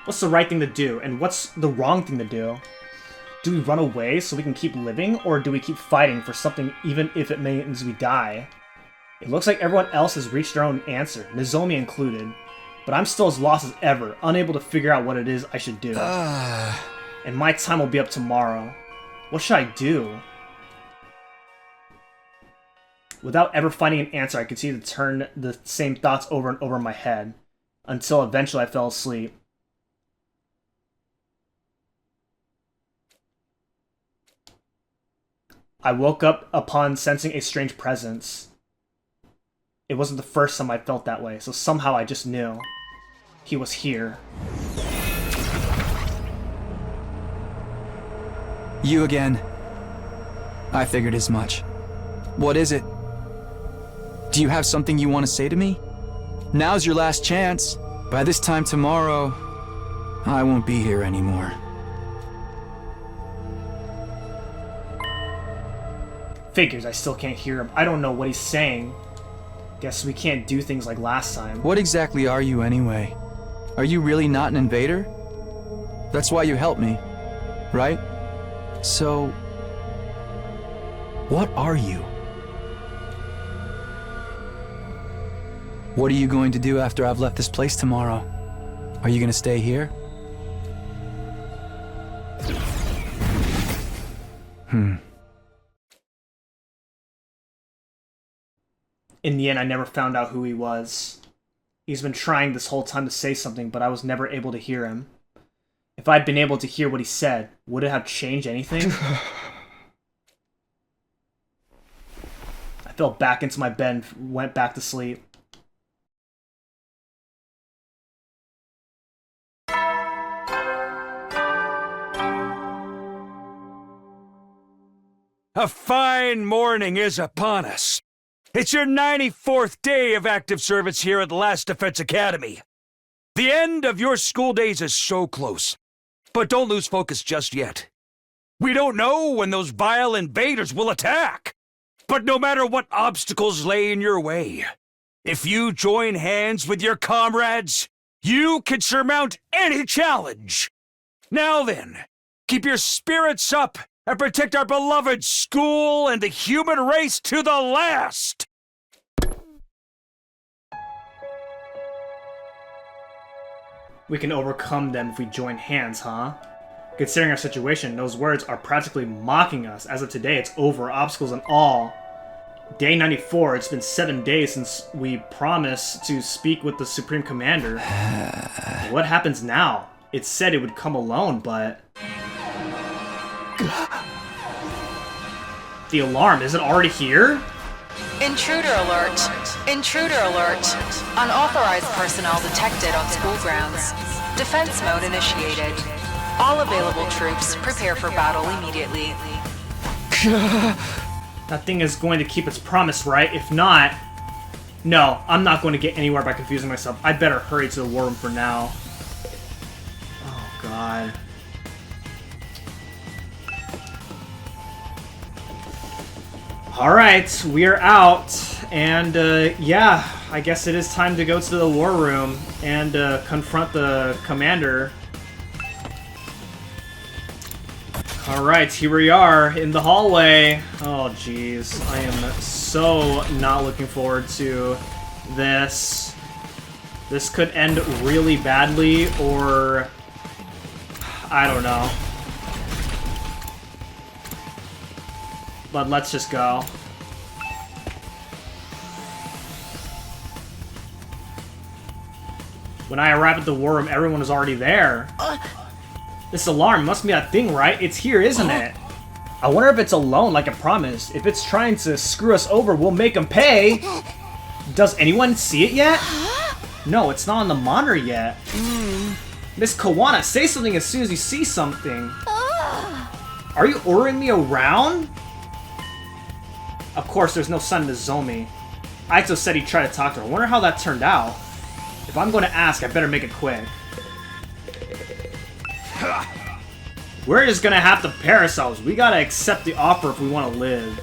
What's the right thing to do, and what's the wrong thing to do? Do we run away so we can keep living, or do we keep fighting for something even if it means we die? It looks like everyone else has reached their own answer, Nozomi included. But I'm still as lost as ever, unable to figure out what it is I should do. And my time will be up tomorrow. What should I do? Without ever finding an answer, I continued to turn the same thoughts over and over in my head, until eventually I fell asleep. I woke up upon sensing a strange presence. It wasn't the first time I felt that way, so somehow I just knew. He was here. You again. I figured as much. What is it? Do you have something you want to say to me? Now's your last chance. By this time tomorrow, I won't be here anymore. Figures, I still can't hear him. I don't know what he's saying. Guess we can't do things like last time. What exactly are you anyway? Are you really not an invader? That's why you helped me, right? So, what are you? What are you going to do after I've left this place tomorrow? Are you going to stay here? In the end, I never found out who he was. He's been trying this whole time to say something, but I was never able to hear him. If I'd been able to hear what he said, would it have changed anything? I fell back into my bed and went back to sleep. A fine morning is upon us. It's your 94th day of active service here at the Last Defense Academy. The end of your school days is so close. But don't lose focus just yet. We don't know when those vile invaders will attack. But no matter what obstacles lay in your way, if you join hands with your comrades, you can surmount any challenge. Now then, keep your spirits up and protect our beloved school and the human race to the last! We can overcome them if we join hands, huh? Considering our situation, those words are practically mocking us. As of today, it's over, obstacles and all. Day 94, it's been 7 days since we promised to speak with the Supreme Commander. What happens now? It said it would come alone, but... The alarm, is it already here? Intruder alert! Intruder alert! Unauthorized personnel detected on school grounds. Defense mode initiated. All available troops prepare for battle immediately. That thing is going to keep its promise, right? If not... No, I'm not going to get anywhere by confusing myself. I better hurry to the war room for now. Oh, God. Alright, we are out, and yeah, I guess it is time to go to the war room and confront the commander. Alright, here we are in the hallway. Oh jeez, I am so not looking forward to this. This could end really badly, or... I don't know. But let's just go. When I arrive at the war room, everyone is already there. This alarm must be that thing, right? It's here, isn't it? I wonder if it's alone like I promised. If it's trying to screw us over, we'll make them pay. Does anyone see it yet? No, it's not on the monitor yet. Miss Kawana, say something as soon as you see something. Are you ordering me around? Of course, there's no sign of Nozomi. Aito said he tried to talk to her. I wonder how that turned out. If I'm going to ask, I better make it quick. We're just gonna have to pair ourselves. We gotta accept the offer if we want to live.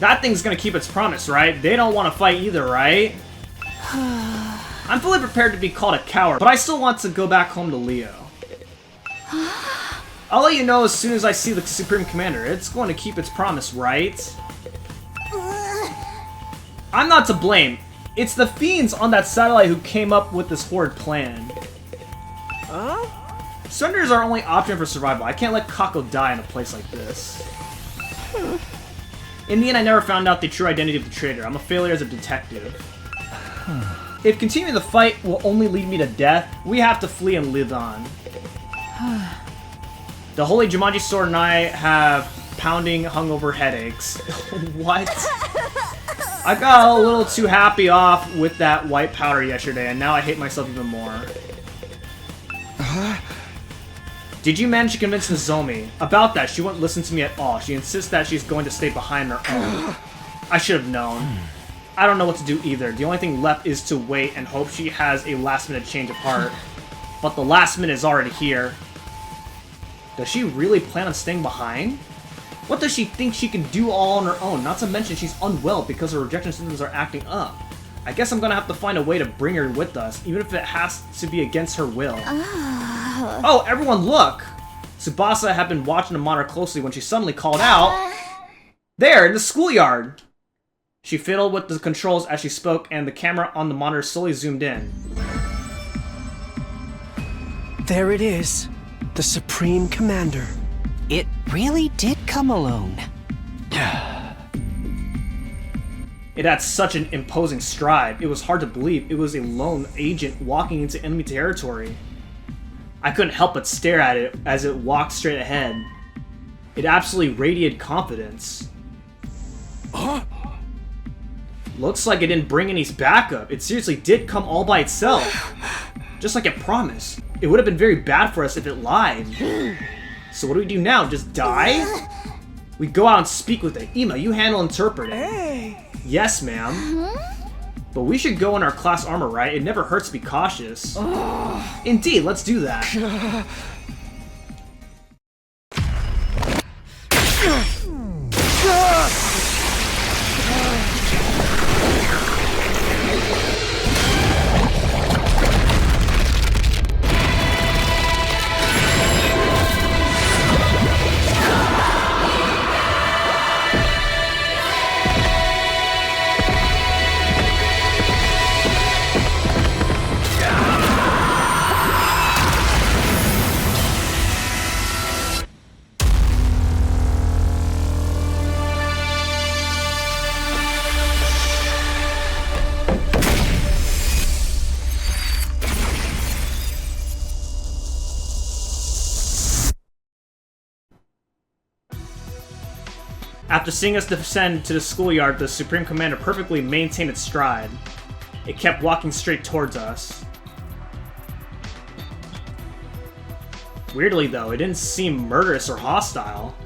That thing's gonna keep its promise, right? They don't want to fight either, right? I'm fully prepared to be called a coward, but I still want to go back home to Leo. I'll let you know as soon as I see the Supreme Commander. It's going to keep its promise, right? I'm not to blame. It's the fiends on that satellite who came up with this horrid plan. Surrender is our only option for survival. I can't let Kako die in a place like this. In the end, I never found out the true identity of the traitor. I'm a failure as a detective. If continuing the fight will only lead me to death, we have to flee and live on. The Holy Jumanji Sword and I have pounding hungover headaches. What? I got a little too happy off with that white powder yesterday, and now I hate myself even more. Did you manage to convince Nozomi? About that, she won't listen to me at all. She insists that she's going to stay behind her own. I should have known. I don't know what to do either. The only thing left is to wait and hope she has a last-minute change of heart. But the last minute is already here. Does she really plan on staying behind? What does she think she can do all on her own? Not to mention she's unwell because her rejection symptoms are acting up. I guess I'm gonna have to find a way to bring her with us, even if it has to be against her will. Oh, everyone look! Tsubasa had been watching the monitor closely when she suddenly called out. There, in the schoolyard! She fiddled with the controls as she spoke, and the camera on the monitor slowly zoomed in. There it is. The Supreme Commander. It really did come alone. It had such an imposing stride. It was hard to believe it was a lone agent walking into enemy territory. I couldn't help but stare at it as it walked straight ahead. It absolutely radiated confidence. Looks like it didn't bring any backup. It seriously did come all by itself. Just like it promised. It would have been very bad for us if it lied. So what do we do now? Just die? We go out and speak with it. Ima, you handle interpreting. Hey! Yes, ma'am. But we should go in our class armor, right? It never hurts to be cautious. Indeed, let's do that. After seeing us descend to the schoolyard, the Supreme Commander perfectly maintained its stride. It kept walking straight towards us. Weirdly though, it didn't seem murderous or hostile.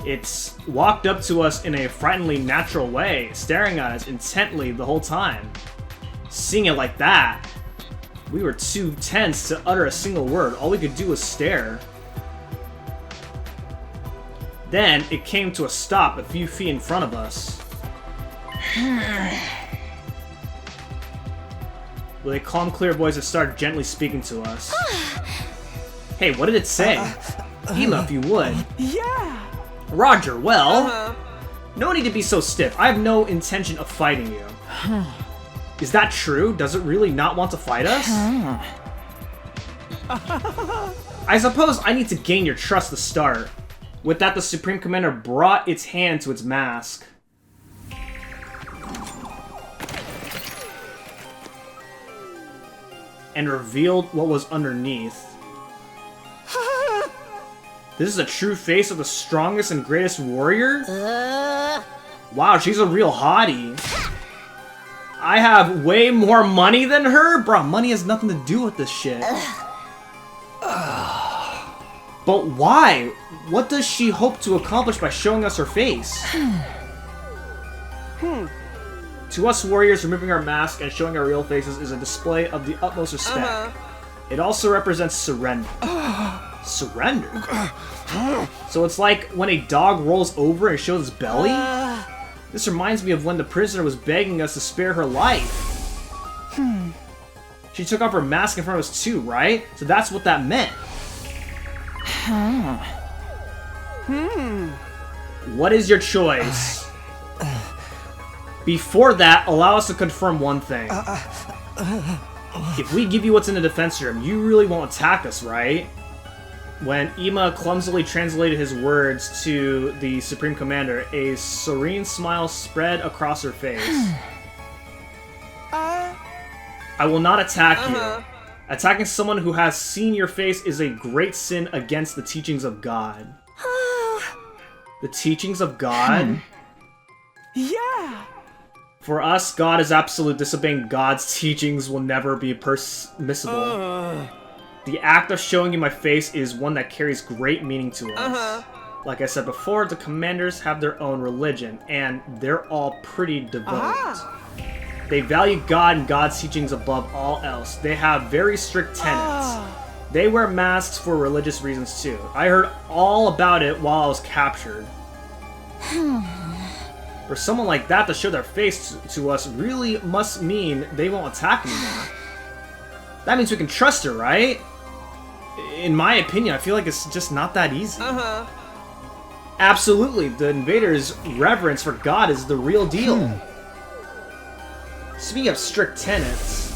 It walked up to us in a frighteningly natural way, staring at us intently the whole time. Seeing it like that, we were too tense to utter a single word. All we could do was stare. Then, it came to a stop a few feet in front of us. With a calm, clear voice, it started gently speaking to us. Hey, what did it say? Ima, if you would. Yeah! Roger, well... No need to be so stiff. I have no intention of fighting you. Is that true? Does it really not want to fight us? I suppose I need to gain your trust to start. With that, the Supreme Commander brought its hand to its mask. And revealed what was underneath. This is a true face of the strongest and greatest warrior? Wow, she's a real hottie. I have way more money than her? Bruh, money has nothing to do with this shit. But why? What does she hope to accomplish by showing us her face? To us warriors, removing our mask and showing our real faces is a display of the utmost respect. It also represents surrender. Surrender? So it's like when a dog rolls over and shows its belly? This reminds me of when the prisoner was begging us to spare her life. She took off her mask in front of us too, right? So that's what that meant. What is your choice? Before that, allow us to confirm one thing. If we give you what's in the defense room, you really won't attack us, right? When Ima clumsily translated his words to the Supreme Commander, a serene smile spread across her face. I will not attack you. Attacking someone who has seen your face is a great sin against the teachings of God. The teachings of God? Yeah! For us, God is absolute. Disobeying God's teachings will never be permissible. The act of showing you my face is one that carries great meaning to us. Like I said before, the commanders have their own religion, and they're all pretty devout. They value God and God's teachings above all else. They have very strict tenets. They wear masks for religious reasons too. I heard all about it while I was captured. For someone like that to show their face to us really must mean they won't attack anymore. That means we can trust her, right? In my opinion, I feel like it's just not that easy. Absolutely, the Invaders' reverence for God is the real deal. Speaking of strict tenets...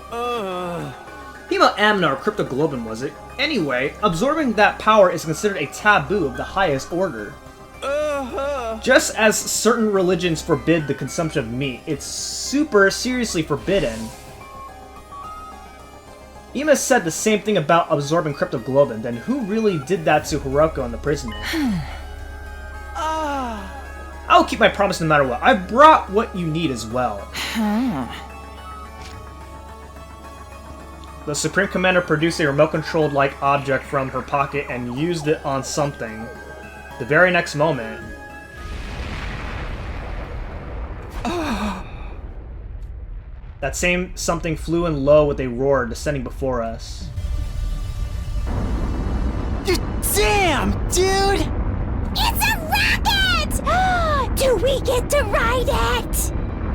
Hema Amna or Cryptoglobin, was it? Anyway, absorbing that power is considered a taboo of the highest order. Just as certain religions forbid the consumption of meat, it's super seriously forbidden. Ima said the same thing about absorbing Cryptoglobin, then who really did that to Hiroko and the prisoner? I'll keep my promise no matter what. I brought what you need as well. The Supreme Commander produced a remote-controlled-like object from her pocket and used it on something. The very next moment... that same something flew in low with a roar, descending before us. Damn, dude! It's a rocket! Do we get to ride it?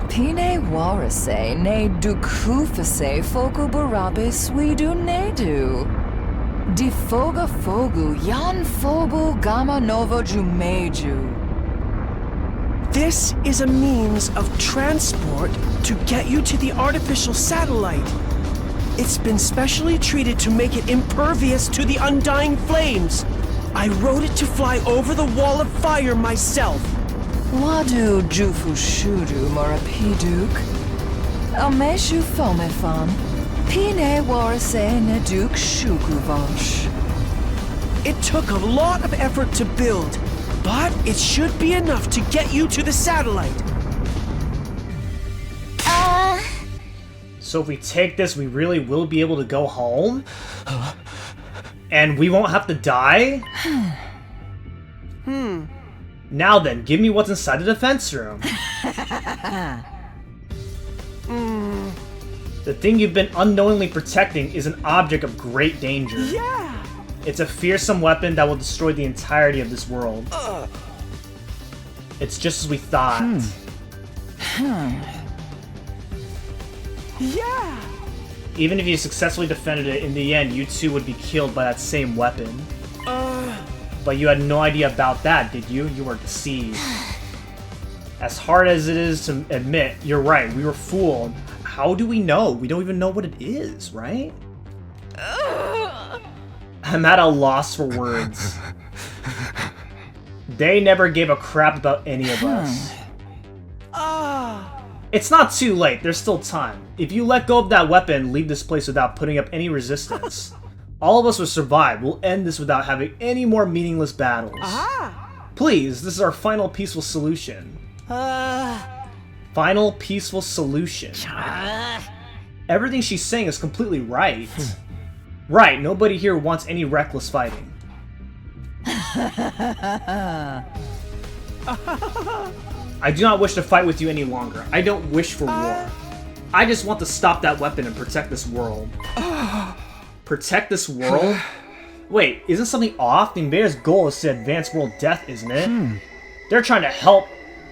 Pine warase ne dukufase fogu barabe swidu nedu. Di foga fogu yan fobu gamma nova jumeju. This is a means of transport to get you to the artificial satellite. It's been specially treated to make it impervious to the undying flames. I wrote it to fly over the wall of fire myself. Wadu jufu shudu morapiduk. Ameshu fomefan. Pine warase ne duk shukuvosh. It took a lot of effort to build, but it should be enough to get you to the satellite. So if we take this, we really will be able to go home? And we won't have to die? Now then, give me what's inside the defense room. The thing you've been unknowingly protecting is an object of great danger. Yeah! It's a fearsome weapon that will destroy the entirety of this world. It's just as we thought. Yeah! Even if you successfully defended it, in the end, you too would be killed by that same weapon. But you had no idea about that, did you? You were deceived. As hard as it is to admit, you're right, we were fooled. How do we know? We don't even know what it is, right? I'm at a loss for words. They never gave a crap about any of us. It's not too late, there's still time. If you let go of that weapon and leave this place without putting up any resistance, all of us will survive. We'll end this without having any more meaningless battles. Please, this is our final peaceful solution. Final peaceful solution. Everything she's saying is completely right. Right, nobody here wants any reckless fighting. I do not wish to fight with you any longer. I don't wish for war. I just want to stop that weapon and protect this world. Protect this world? Wait, isn't something off? The Invaders' goal is to advance world death, isn't it? They're trying to help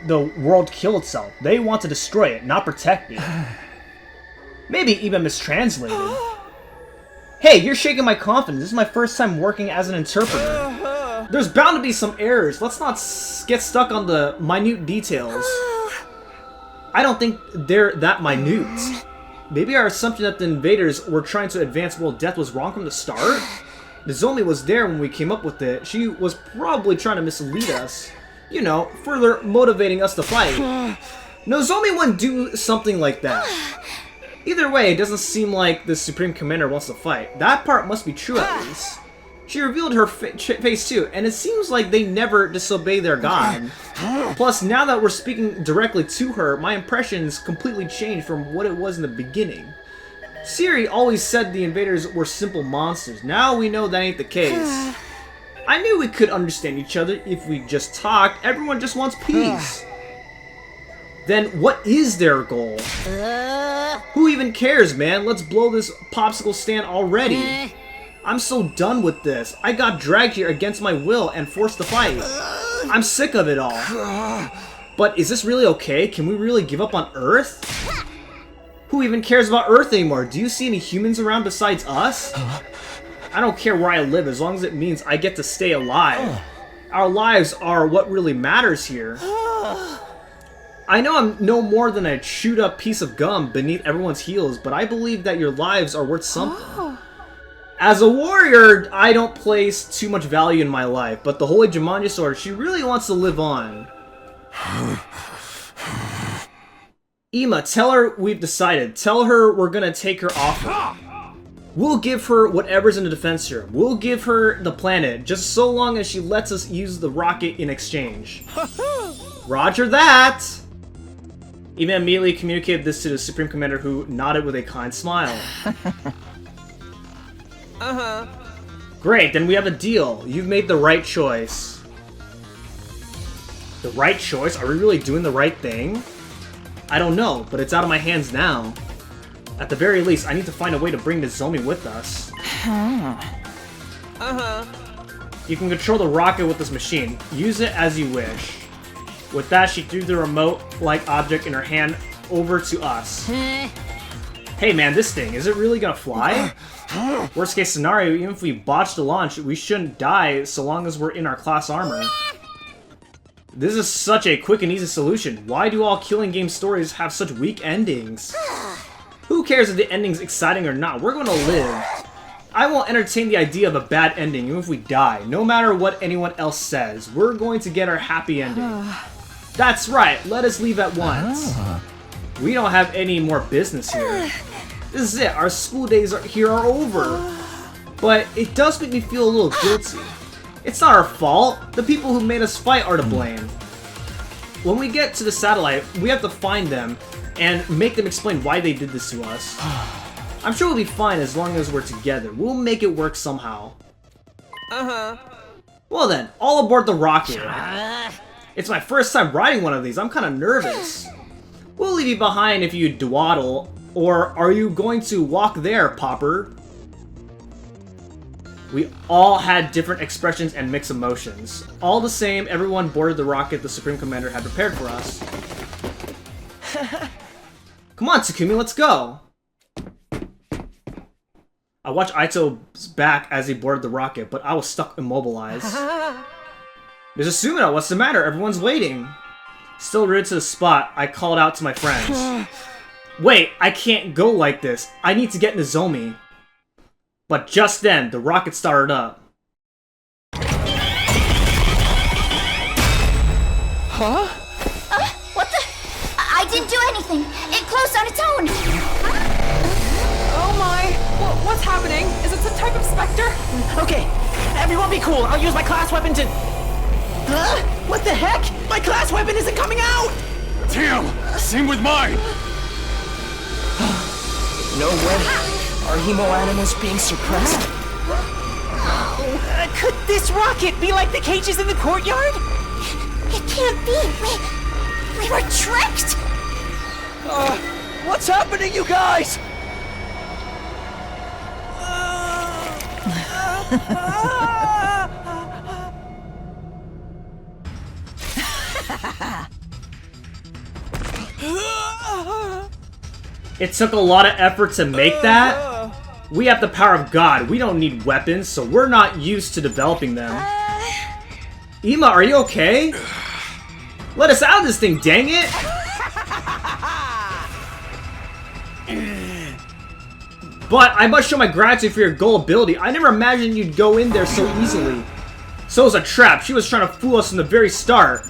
the world kill itself. They want to destroy it, not protect it. Maybe even mistranslated. Hey, you're shaking my confidence. This is my first time working as an interpreter. There's bound to be some errors. Let's not get stuck on the minute details. I don't think they're that minute. Maybe our assumption that the invaders were trying to advance world death was wrong from the start? Nozomi was there when we came up with it. She was probably trying to mislead us. You know, further motivating us to fight. Nozomi wouldn't do something like that. Either way, it doesn't seem like the Supreme Commander wants to fight. That part must be true at least. She revealed her face too, and it seems like they never disobey their god. Plus, now that we're speaking directly to her, my impressions completely changed from what it was in the beginning. Siri always said the invaders were simple monsters. Now we know that ain't the case. I knew we could understand each other if we just talked. Everyone just wants peace. Then what is their goal? Who even cares, man? Let's blow this popsicle stand already. I'm so done with this. I got dragged here against my will and forced to fight. I'm sick of it all. But is this really okay? Can we really give up on Earth? Who even cares about Earth anymore? Do you see any humans around besides us? I don't care where I live as long as it means I get to stay alive. Our lives are what really matters here. I know I'm no more than a chewed up piece of gum beneath everyone's heels, but I believe that your lives are worth something. As a warrior, I don't place too much value in my life, but the Holy Jumanji Sword, she really wants to live on. Ima, tell her we've decided. Tell her we're gonna take her offer. We'll give her whatever's in the defense room. We'll give her the planet, just so long as she lets us use the rocket in exchange. Roger that! Ima immediately communicated this to the Supreme Commander, who nodded with a kind smile. Great, then we have a deal. You've made the right choice. The right choice? Are we really doing the right thing? I don't know, but it's out of my hands now. At the very least, I need to find a way to bring Nozomi with us. You can control the rocket with this machine. Use it as you wish. With that, she threw the remote-like object in her hand over to us. Hey man, this thing, is it really gonna fly? Worst case scenario, even if we botch the launch, we shouldn't die so long as we're in our class armor. This is such a quick and easy solution. Why do all killing game stories have such weak endings? Who cares if the ending's exciting or not? We're gonna live. I won't entertain the idea of a bad ending even if we die. No matter what anyone else says, we're going to get our happy ending. That's right, let us leave at once. We don't have any more business here. This is it, our school days here are over. But it does make me feel a little guilty. It's not our fault. The people who made us fight are to blame. When we get to the satellite, we have to find them and make them explain why they did this to us. I'm sure we'll be fine as long as we're together. We'll make it work somehow. Well then, all aboard the rocket. It's my first time riding one of these. I'm kind of nervous. We'll leave you behind if you dawdle. Or are you going to walk there, Popper? We all had different expressions and mixed emotions. All the same, everyone boarded the rocket the Supreme Commander had prepared for us. Come on, Takumi, let's go! I watched Aito's back as he boarded the rocket, but I was stuck immobilized. There's a Sumino, what's the matter? Everyone's waiting. Still rooted to the spot, I called out to my friends. Wait, I can't go like this. I need to get Nozomi. But just then, the rocket started up. Huh? What the? I didn't do anything. It closed on its own. Oh my! What's happening? Is it some type of specter? Okay, everyone be cool. I'll use my class weapon to... Huh? What the heck? My class weapon isn't coming out! Damn! Same with mine! No way. Are hemo animals being suppressed? Could this rocket be like the cages in the courtyard? It can't be. We were tricked. What's happening, you guys? It took a lot of effort to make that. We have the power of God. We don't need weapons, so we're not used to developing them. Ima, are you okay? Let us out of this thing, dang it! But I must show my gratitude for your gullibility. I never imagined you'd go in there so easily. So it was a trap. She was trying to fool us from the very start.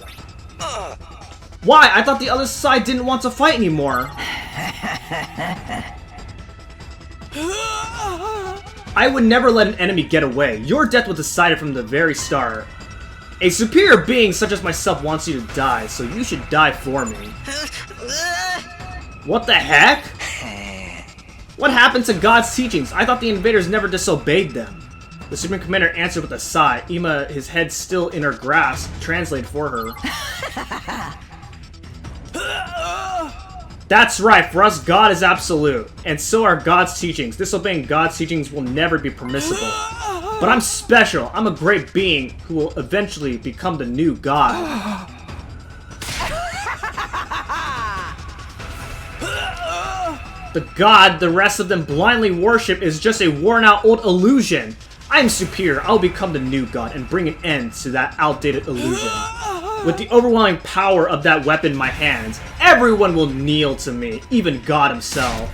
Why? I thought the other side didn't want to fight anymore. I would never let an enemy get away. Your death was decided from the very start. A superior being such as myself wants you to die, so you should die for me. What the heck? What happened to God's teachings? I thought the invaders never disobeyed them. The Supreme Commander answered with a sigh. Ima, his head still in her grasp, translated for her. That's right, for us God is absolute, and so are God's teachings. Disobeying God's teachings will never be permissible. But I'm special. I'm a great being who will eventually become the new God. The God the rest of them blindly worship is just a worn-out old illusion. I am superior. I'll become the new God and bring an end to that outdated illusion. With the overwhelming power of that weapon in my hands, everyone will kneel to me, even God himself.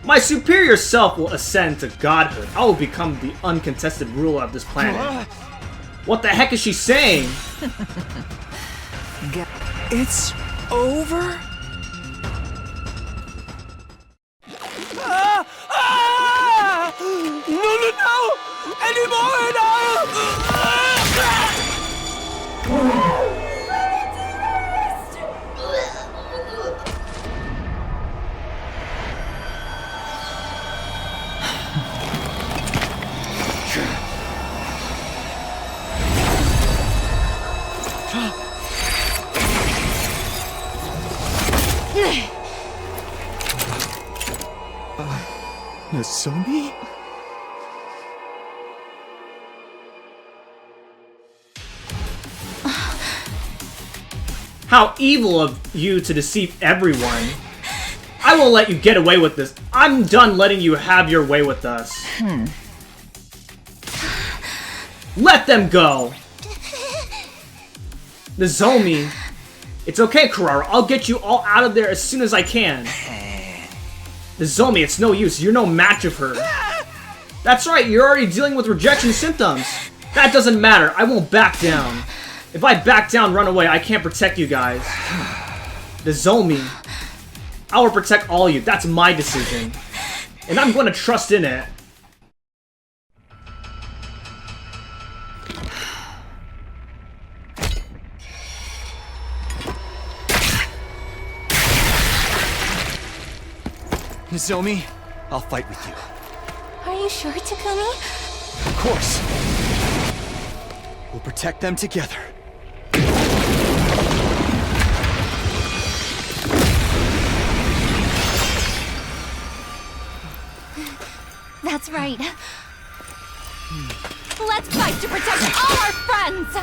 My superior self will ascend to godhood. I will become the uncontested ruler of this planet. What the heck is she saying? It's over? No! Anymore! Nozomi? How evil of you to deceive everyone. I won't let you get away with this. I'm done letting you have your way with us. Let them go! Nozomi. It's okay, Kurara. I'll get you all out of there as soon as I can. Nozomi, it's no use. You're no match of her. That's right, you're already dealing with rejection symptoms. That doesn't matter. I won't back down. If I back down, run away, I can't protect you guys. Nozomi. I will protect all of you. That's my decision. And I'm going to trust in it. Nozomi, I'll fight with you. Are you sure, Takumi? Of course. We'll protect them together. That's right. Let's fight to protect all our friends!